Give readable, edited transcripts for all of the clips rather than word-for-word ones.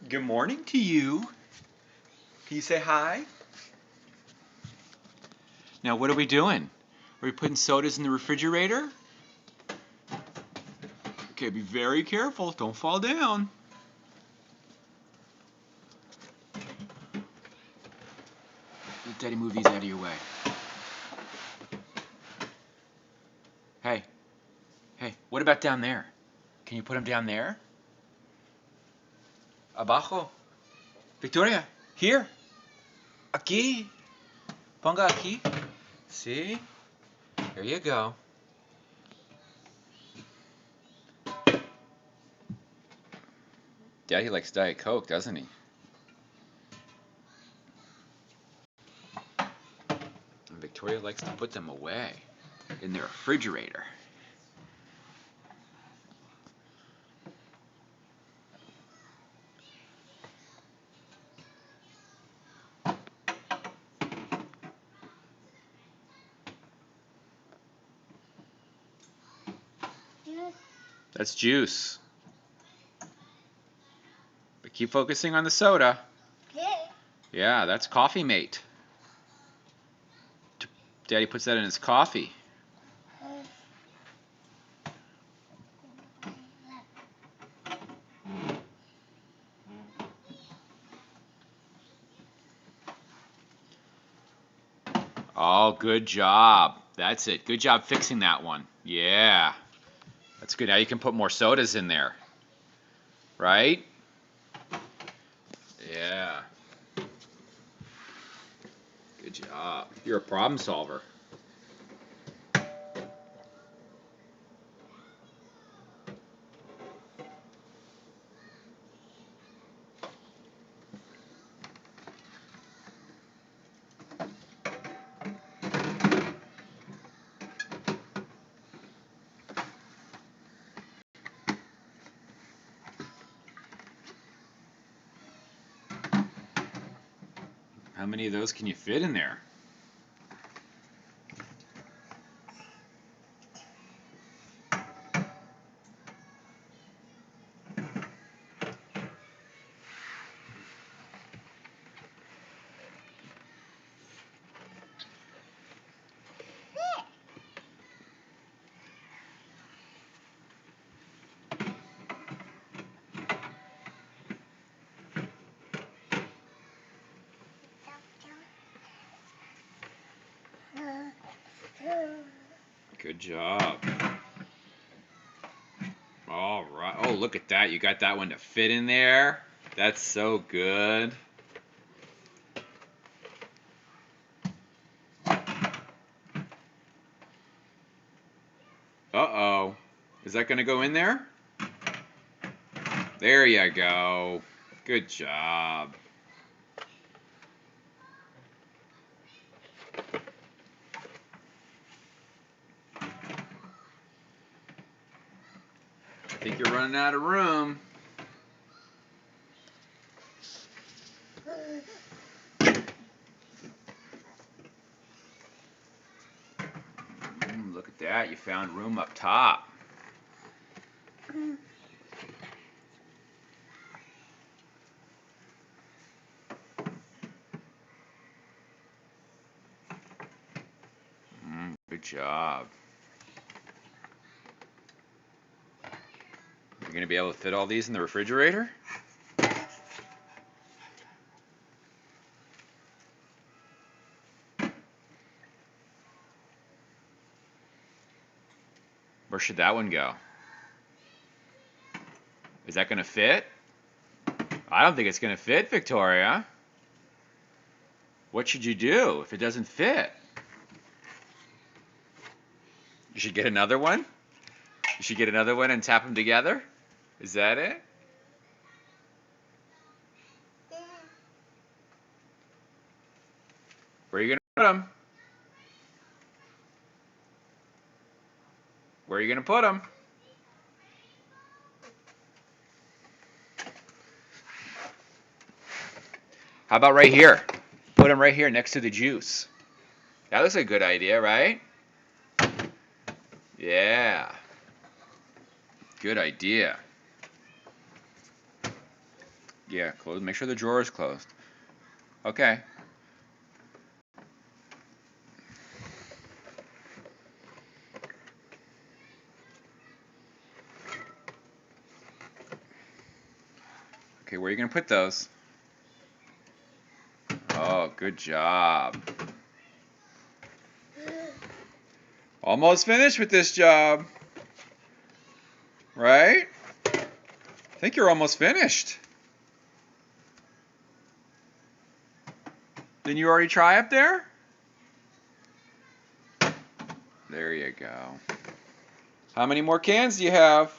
Good morning to you. Can you say hi? Now, what are we doing? Are we putting sodas in the refrigerator? Okay, be very careful. Don't fall down. Let Daddy move these out of your way. Hey, hey, what about down there? Can you put them down there? Abajo. Victoria, here. Aquí. Ponga aquí. See? There you go. Daddy likes Diet Coke, doesn't he? And Victoria likes to put them away in the refrigerator. That's juice. But keep focusing on the soda. Yeah, that's Coffee Mate. Daddy puts that in his coffee. Oh, good job. That's it. Good job fixing that one. Yeah. That's good. Now you can put more sodas in there. Right? Yeah. Good job. You're a problem solver. How many of those can you fit in there? Good job. All right. Oh, look at that. You got that one to fit in there. That's so good. Uh-oh. Is that going to go in there? There you go. Good job. I think you're running out of room. Look at that. You found room up top. Good job. You're going to be able to fit all these in the refrigerator? Where should that one go? Is that going to fit? I don't think it's going to fit, Victoria. What should you do if it doesn't fit? You should get another one? You should get another one and tap them together? Is that it? Where are you going to put them? Where are you going to put them? How about right here? Put them right here next to the juice. That looks like a good idea, right? Yeah. Good idea. Yeah, close. Make sure the drawer is closed. Okay. Okay, where are you going to put those? Oh, good job. Almost finished with this job. Right? I think you're almost finished. Didn't you already try up there? There you go. How many more cans do you have?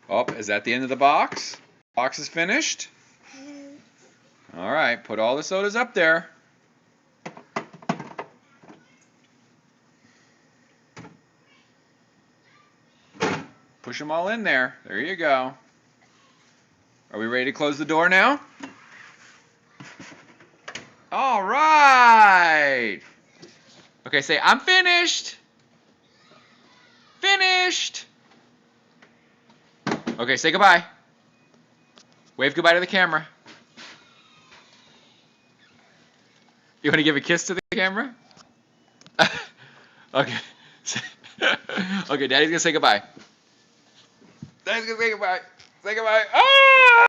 Oh, is that the end of the box? Box is finished? All right, put all the sodas up there. Push them all in there. There you go. Are we ready to close the door now? All right. Okay, say, I'm finished. Finished. Okay, say goodbye. Wave goodbye to the camera. You want to give a kiss to the camera? Okay. Okay, Daddy's going to say goodbye. Daddy's going to say goodbye. Say goodbye. Ah!